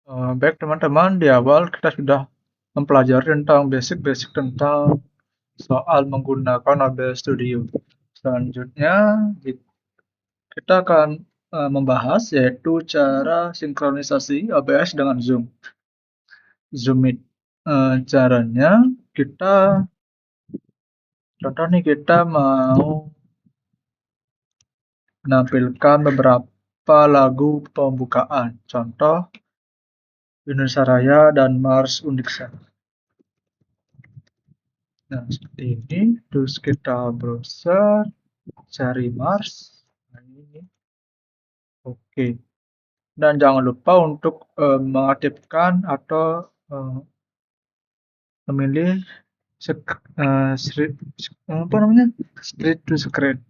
Baik teman-teman, di awal kita sudah mempelajari tentang basic-basic tentang soal menggunakan OBS Studio. Selanjutnya kita akan membahas yaitu cara sinkronisasi OBS dengan Zoom. Zoom Meet. Caranya kita, contoh nih kita mau menampilkan beberapa lagu pembukaan. Contoh Indonesia Raya dan Mars Uniksa. Nah, seperti ini. Terus kita browser, cari Mars. Nah, ini. Oke. Dan jangan lupa untuk mengaktifkan atau memilih split to screen.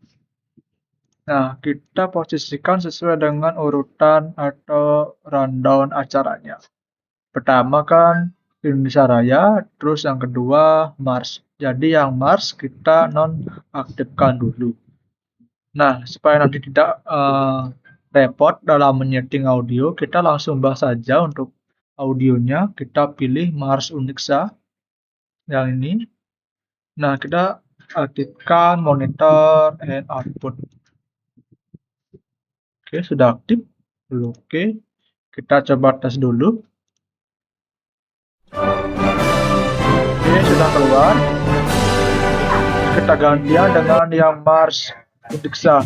Nah, kita posisikan sesuai dengan urutan atau rundown acaranya. Pertama kan Indonesia Raya, terus yang kedua Mars. Jadi yang Mars kita nonaktifkan dulu. Nah, supaya nanti tidak repot dalam menyeting audio, kita langsung bahas saja untuk audionya. Kita pilih Mars Uniksa yang ini. Nah, kita aktifkan monitor and output. Oke, sudah aktif. Oke, kita coba tes dulu. Oke, sudah keluar. Kita gantian dengan yang Mars Uniksa.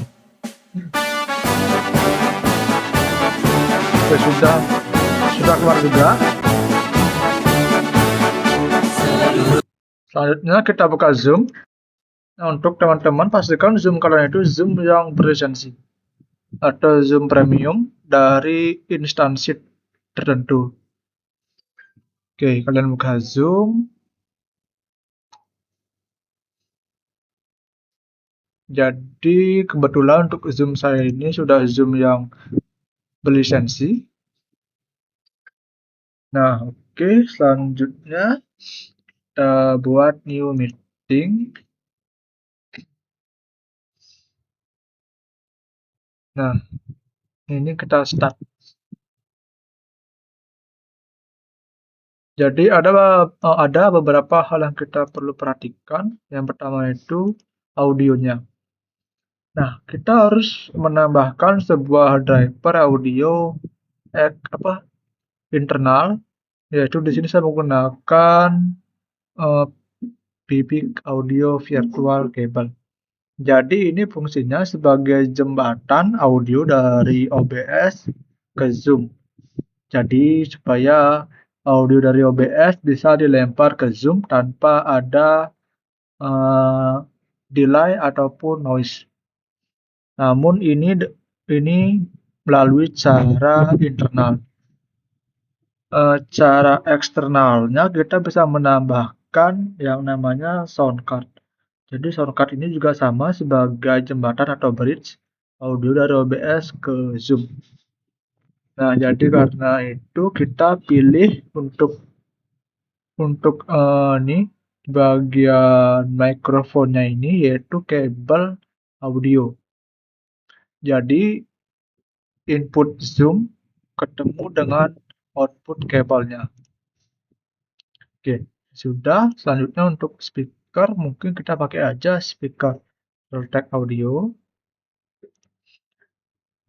Oke, sudah keluar juga. Selanjutnya kita buka Zoom. Nah, untuk teman-teman pastikan Zoom kalian itu Zoom yang berlisensi atau Zoom Premium dari instansi tertentu. Oke, kalian buka Zoom. Jadi kebetulan untuk Zoom saya ini sudah Zoom yang berlisensi. Nah, oke, selanjutnya kita buat new meeting. Nah, ini kita start. Jadi ada beberapa hal yang kita perlu perhatikan. Yang pertama itu audionya. Nah, kita harus menambahkan sebuah driver audio internal, yaitu di sini saya menggunakan BB Audio Virtual Cable. Jadi ini fungsinya sebagai jembatan audio dari OBS ke Zoom. Jadi supaya audio dari OBS bisa dilempar ke Zoom tanpa ada delay ataupun noise. Namun ini melalui cara internal. Cara eksternalnya kita bisa menambahkan yang namanya sound card. Jadi sound card ini juga sama sebagai jembatan atau bridge audio dari OBS ke Zoom. Nah, jadi karena itu kita pilih untuk bagian mikrofonnya ini yaitu kabel audio. Jadi input Zoom ketemu dengan output kabelnya. Oke, sudah. Selanjutnya untuk speaker mungkin kita pakai aja speaker Realtek Audio.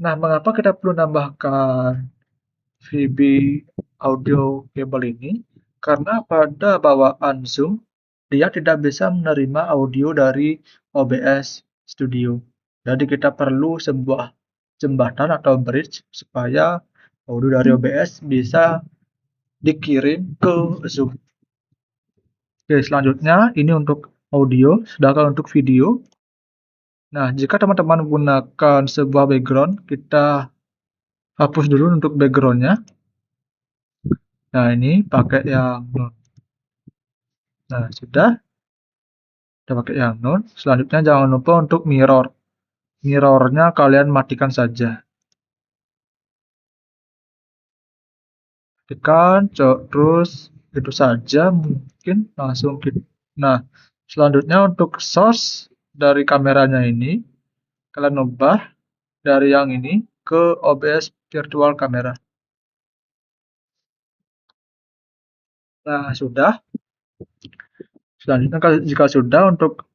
Nah, mengapa kita perlu nambahkan VB audio kabel ini? Karena pada bawaan Zoom dia tidak bisa menerima audio dari OBS Studio. Jadi kita perlu sebuah jembatan atau bridge supaya audio dari OBS bisa dikirim ke Zoom. Oke, selanjutnya ini untuk audio, sedangkan untuk video. Nah, jika teman-teman menggunakan sebuah background, kita hapus dulu untuk backgroundnya. Nah, ini pakai yang non. Nah, sudah. Kita pakai yang non. Selanjutnya jangan lupa untuk mirror. Mirrornya kalian matikan saja. Matikan, terus itu saja mungkin langsung kita. Nah, selanjutnya untuk source dari kameranya ini, kalian ubah dari yang ini ke OBS Virtual Camera. Nah, sudah. Selanjutnya, jika sudah, untuk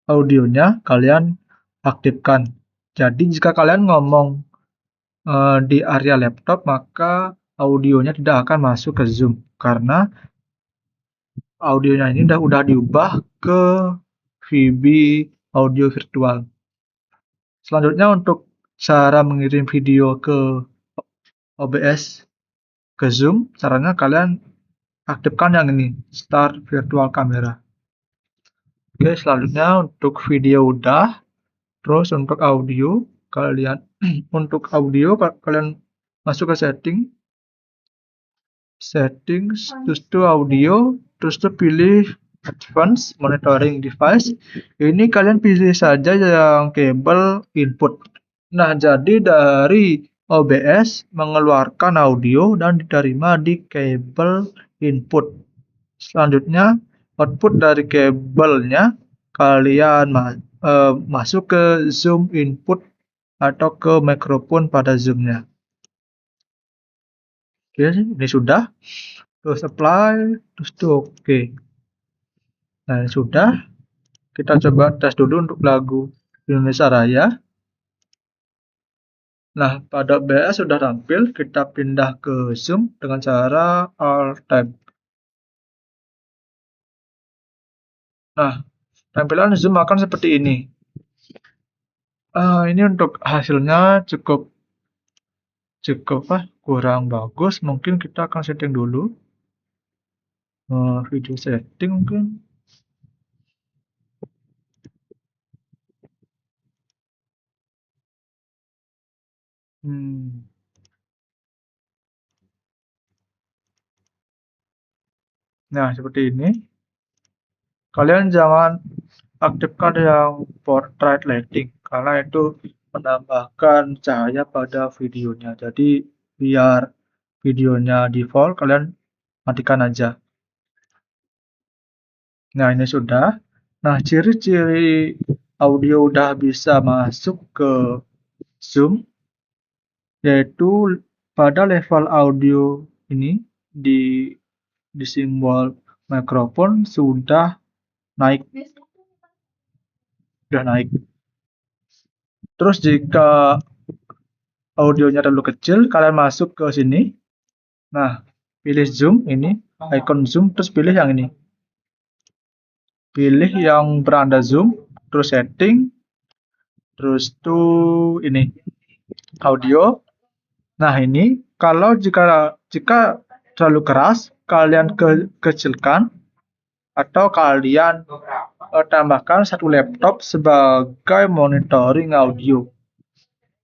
audionya kalian aktifkan. Jadi jika kalian ngomong di area laptop, maka audionya tidak akan masuk ke Zoom karena audionya ini udah diubah ke VB audio virtual. Selanjutnya, untuk cara mengirim video ke OBS ke Zoom, caranya kalian aktifkan yang ini, Start Virtual Camera. Oke, selanjutnya untuk video udah, terus untuk audio kalian kalian masuk ke settings, terus to audio, terus to pilih advanced monitoring device. Ini kalian pilih saja yang kabel input. Nah, jadi dari OBS mengeluarkan audio dan diterima di kabel input. Selanjutnya, output dari kabelnya kalian masuk ke Zoom input atau ke mikrofon pada Zoom-nya. Oke, ini sudah. Terus apply, terus tuh oke. Nah, ini sudah. Kita coba tes dulu untuk lagu Indonesia Raya. Nah, pada OBS sudah tampil, kita pindah ke Zoom dengan cara Alt Tab. Nah, tampilan Zoom akan seperti ini. Ini untuk hasilnya cukup kurang bagus. Mungkin kita akan setting dulu. Video setting mungkin. Nah, seperti ini. Kalian jangan aktifkan yang portrait lighting karena itu menambahkan cahaya pada videonya. Jadi biar videonya default, kalian matikan aja. Nah, ini sudah. Nah, ciri-ciri audio udah bisa masuk ke Zoom yaitu pada level audio ini di simbol mikrofon sudah naik. Terus jika audionya terlalu kecil, kalian masuk ke sini. Nah, pilih zoom ini, icon zoom, terus pilih yang ini. Pilih yang beranda zoom, terus setting, terus tuh ini audio. Nah, ini kalau jika terlalu keras, kalian kecilkan atau kalian tambahkan satu laptop sebagai monitoring audio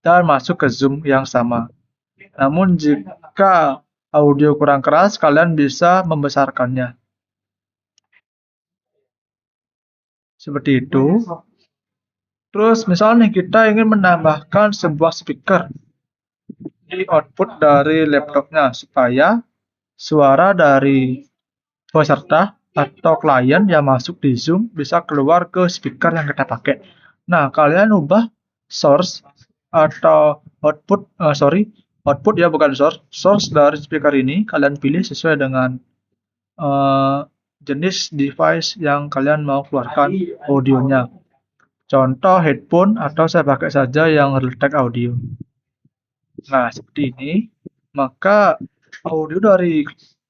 dan masuk ke Zoom yang sama. Namun jika audio kurang keras, kalian bisa membesarkannya. Seperti itu. Terus misalnya kita ingin menambahkan sebuah speaker di output dari laptopnya supaya suara dari peserta atau klien yang masuk di Zoom bisa keluar ke speaker yang kita pakai. Nah, kalian ubah source atau output ya, bukan source dari speaker ini kalian pilih sesuai dengan jenis device yang kalian mau keluarkan audionya. Contoh headphone atau saya pakai saja yang Realtek audio. Nah, seperti ini. Maka audio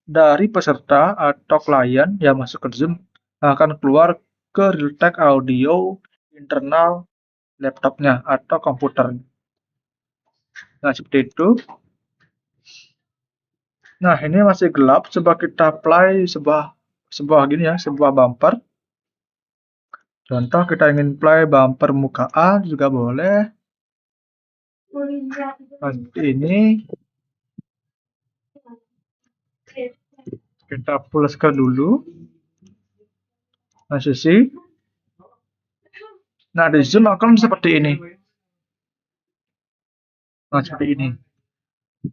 dari peserta atau klien yang masuk ke Zoom akan keluar ke Realtek audio internal laptopnya atau komputer. Nah, seperti itu. Nah, ini masih gelap. Coba kita play sebuah gini ya, sebuah bumper. Contoh kita ingin play bumper muka A juga boleh. Nah, seperti ini. Kita full screen dulu. Nah, sisi. Nah, di Zoom akan seperti ini. Nah, seperti ini.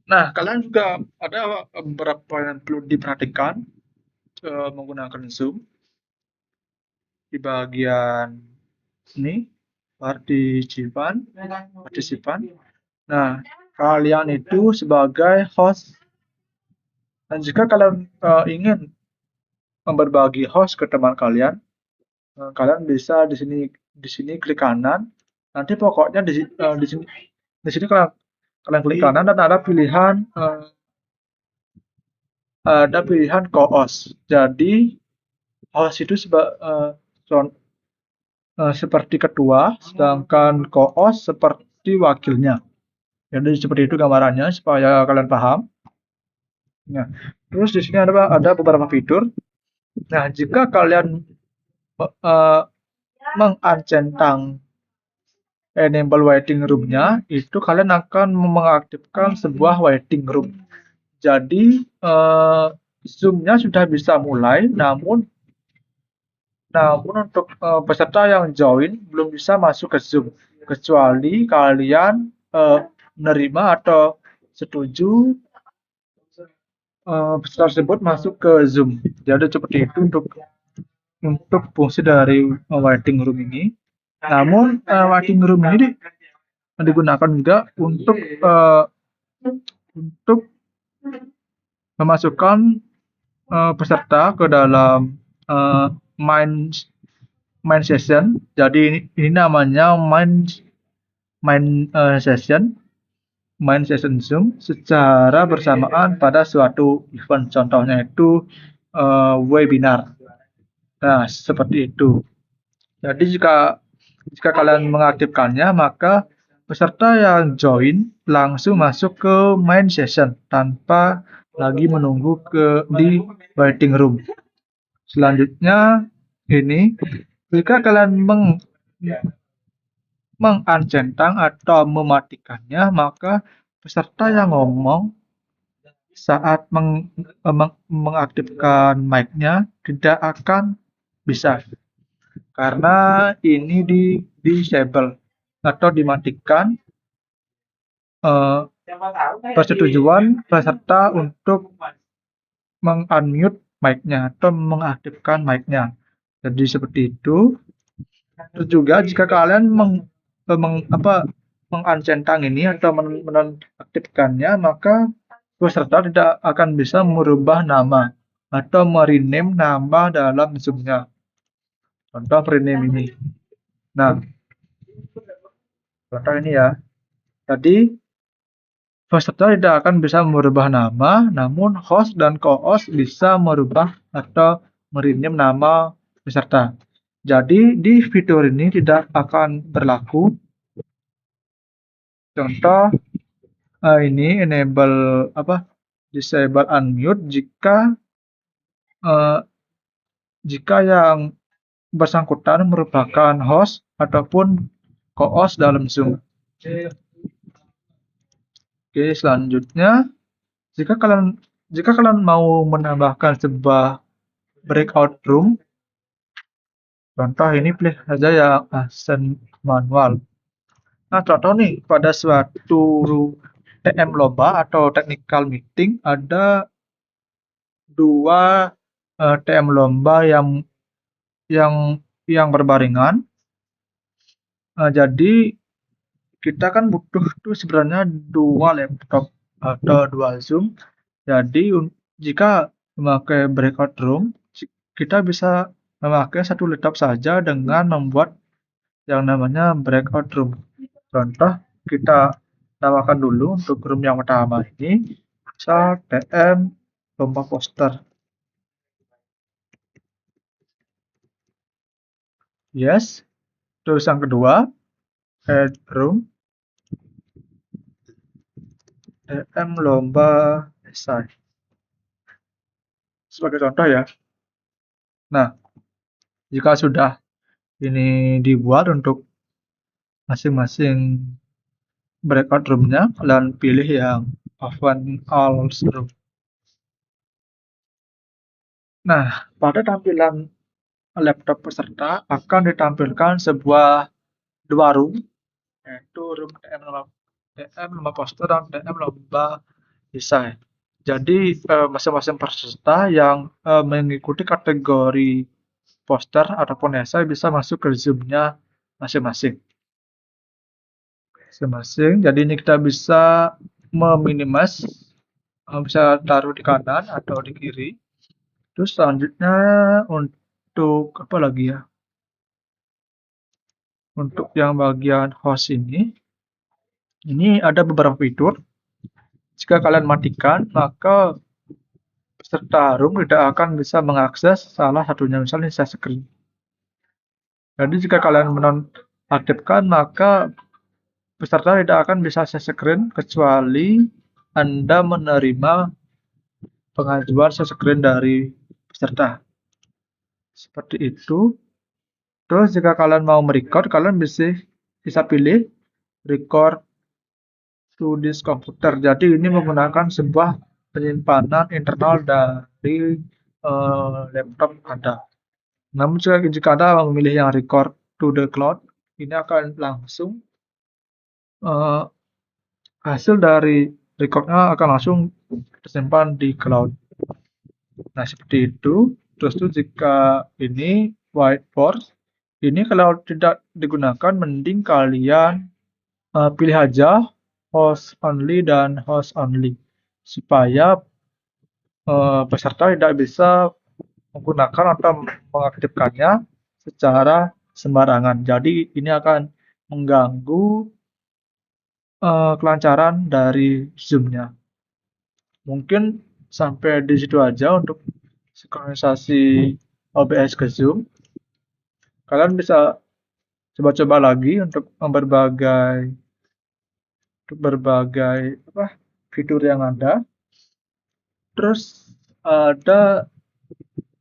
Nah, kalian juga ada beberapa yang perlu diperhatikan menggunakan Zoom. Di bagian ini, partisipan. Nah, kalian itu sebagai host. Dan jika kalian ingin berbagi host ke teman kalian, kalian bisa di sini klik kanan. Nanti pokoknya di sini kalian klik kanan dan ada pilihan co-host. Jadi host itu seperti ketua, sedangkan co-host seperti wakilnya. Jadi seperti itu gambarannya supaya kalian paham. Nah, terus di sini ada beberapa fitur. Nah, jika kalian uh, menguncentang enable waiting room-nya, itu kalian akan mengaktifkan sebuah waiting room. Jadi Zoom-nya sudah bisa mulai, namun untuk peserta yang join belum bisa masuk ke Zoom, kecuali kalian menerima atau setuju peserta tersebut masuk ke Zoom. Jadi seperti itu untuk fungsi dari waiting room ini. Namun waiting room ini digunakan juga untuk memasukkan peserta ke dalam main session. Jadi ini namanya main session Zoom secara bersamaan pada suatu event. Contohnya itu webinar. Nah, seperti itu. Jadi jika kalian mengaktifkannya, maka peserta yang join langsung masuk ke main session tanpa lagi menunggu di waiting room. Selanjutnya ini, jika kalian menguncentang atau mematikannya, maka peserta yang ngomong saat mengaktifkan mic-nya tidak akan bisa, karena ini disable atau dimatikan persetujuan peserta untuk mengunmute mic-nya atau mengaktifkan mic-nya. Jadi seperti itu. Terus juga jika kalian menguncentang ini atau menonaktifkannya, maka peserta tidak akan bisa merubah nama atau merename nama dalam Zoom-nya. Contoh rename ini. Nah, contoh ini ya. Tadi peserta tidak akan bisa merubah nama, namun host dan co-host bisa merubah atau merename nama peserta. Jadi di fitur ini tidak akan berlaku. Contoh ini disable unmute jika yang bersangkutan merupakan host ataupun co-host dalam Zoom. Oke, selanjutnya jika kalian mau menambahkan sebuah breakout room, contoh ini pilih saja yang absen manual. Nah, contoh nih, pada suatu TM lomba atau technical meeting ada dua TM lomba yang berbarengan. Jadi kita kan butuh tuh sebenarnya dua laptop atau dua Zoom. Jadi jika memakai breakout room, kita bisa memakai satu laptop saja dengan membuat yang namanya breakout room. Contoh, kita namakan dulu untuk room yang pertama ini, misal TM lomba poster. Yes. Terus yang kedua, add room TM lomba esai. Sebagai contoh ya. Nah, jika sudah ini dibuat untuk masing-masing breakout room-nya, kalian pilih yang open all room. Nah, pada tampilan laptop peserta akan ditampilkan dua room, yaitu room TM lomba poster dan TM lomba desain. Jadi masing-masing peserta yang mengikuti kategori poster ataupun esai bisa masuk ke Zoom-nya masing-masing. Jadi ini kita bisa meminimize, bisa taruh di kanan atau di kiri. Terus selanjutnya untuk apa lagi ya? Untuk yang bagian host ini ada beberapa fitur. Jika kalian matikan, maka peserta room tidak akan bisa mengakses salah satunya, misalnya share screen. Jadi jika kalian menonaktifkan, maka peserta tidak akan bisa share screen kecuali Anda menerima pengajuan share screen dari peserta. Seperti itu. Terus jika kalian mau merecord, kalian bisa pilih record to this computer. Jadi ini menggunakan sebuah penyimpanan internal dari laptop Anda. Namun jika Anda memilih yang record to the cloud, ini akan langsung eh, hasil dari recordnya akan langsung tersimpan di cloud. Nah, seperti itu. Terus tuh jika ini whiteboard, ini kalau tidak digunakan, mending kalian pilih aja host only dan host only supaya peserta tidak bisa menggunakan atau mengaktifkannya secara sembarangan. Jadi ini akan mengganggu kelancaran dari Zoom-nya. Mungkin sampai di situ aja untuk sinkronisasi OBS ke Zoom. Kalian bisa coba-coba lagi untuk berbagai fitur yang ada. Terus ada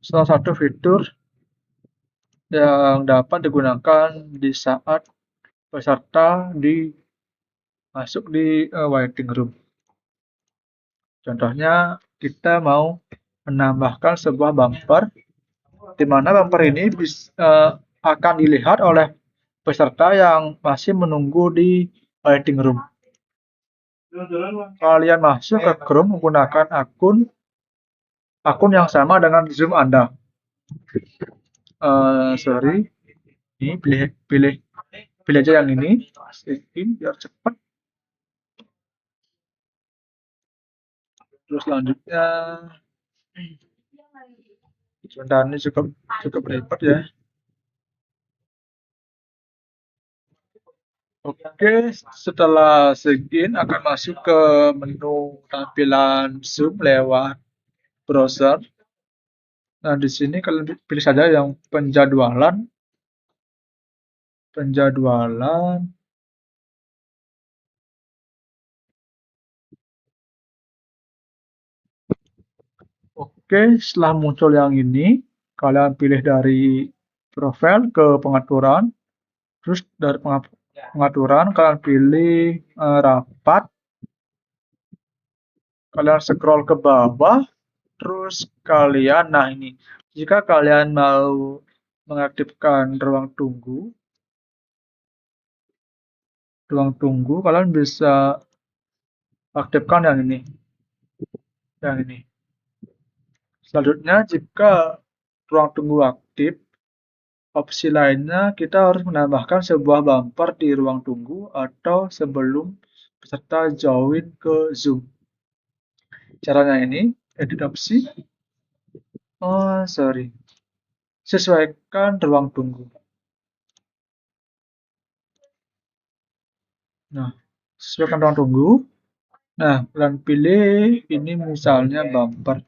salah satu fitur yang dapat digunakan di saat peserta masuk di waiting room. Contohnya kita mau menambahkan sebuah bumper, di mana bumper ini akan dilihat oleh peserta yang masih menunggu di waiting room. Kalian masuk ke Chrome menggunakan akun yang sama dengan Zoom Anda. Sorry, ini pilih aja yang ini, biar cepat. Terus selanjutnya, sebentar, ini cukup repot ya. Oke, setelah sign akan masuk ke menu tampilan Zoom lewat browser. Nah, di sini kalian pilih saja yang penjadwalan. Oke, setelah muncul yang ini, kalian pilih dari profil ke pengaturan. Terus dari pengaturan kalian pilih rapat. Kalian scroll ke bawah. Terus nah ini, jika kalian mau mengaktifkan ruang tunggu, kalian bisa aktifkan yang ini. Selanjutnya, jika ruang tunggu aktif, opsi lainnya kita harus menambahkan sebuah bumper di ruang tunggu atau sebelum peserta join ke Zoom. Caranya ini, edit opsi. Sesuaikan ruang tunggu. Nah, sesuaikan ruang tunggu. Nah, kalian pilih ini misalnya bumper.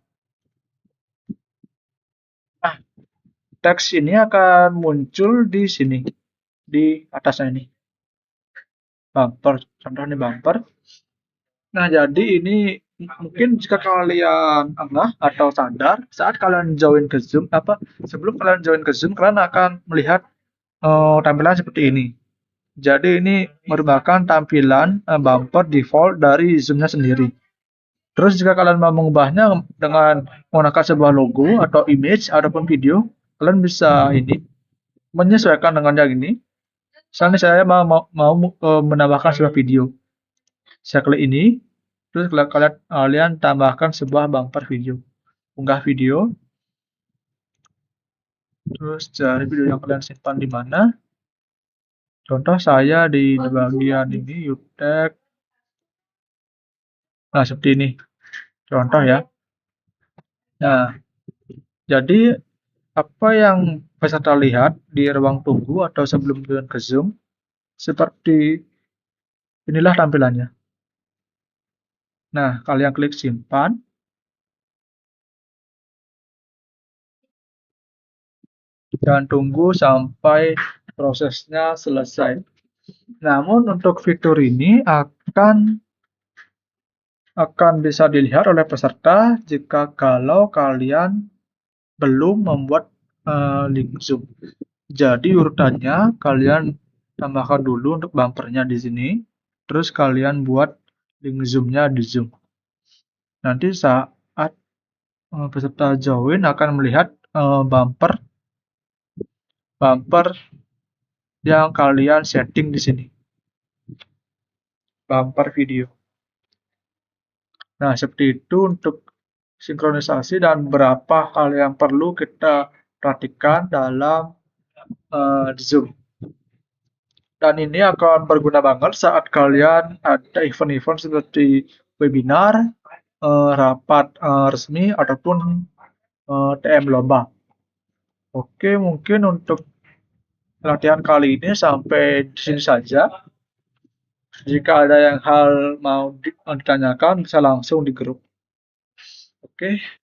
Nah, teks ini akan muncul di sini, di atasnya ini. Bumper, contohnya bumper. Nah, jadi ini mungkin jika kalian atau sadar, saat kalian join ke Zoom, sebelum kalian join ke Zoom, kalian akan melihat tampilan seperti ini. Jadi ini merupakan tampilan bumper default dari Zoom-nya sendiri. Terus jika kalian mau mengubahnya dengan menggunakan sebuah logo atau image ataupun video, kalian bisa menyesuaikan dengan yang ini. Misalnya saya mau menambahkan sebuah video. Saya klik ini, terus kalian tambahkan sebuah bumper video. Unggah video. Terus cari video yang kalian simpan di mana. Contoh saya di bagian ini, YouTube. Nah, seperti ini. Contoh ya. Nah, Jadi, apa yang peserta lihat di ruang tunggu atau sebelum join ke Zoom, seperti inilah tampilannya. Nah, kalian klik simpan, dan tunggu sampai prosesnya selesai. Namun untuk fitur ini akan bisa dilihat oleh peserta jika kalau kalian belum membuat link Zoom. Jadi urutannya kalian tambahkan dulu untuk bumpernya di sini, terus kalian buat link Zoom-nya di Zoom. Nanti saat peserta join akan melihat bumper yang kalian setting di sini, bumper video. Nah, seperti itu untuk sinkronisasi dan beberapa hal yang perlu kita perhatikan dalam Zoom. Dan ini akan berguna banget saat kalian ada event-event seperti webinar, rapat resmi, ataupun TM lomba. Oke, mungkin untuk latihan kali ini sampai di sini saja. Jika ada yang hal mau ditanyakan, bisa langsung di grup. Oke.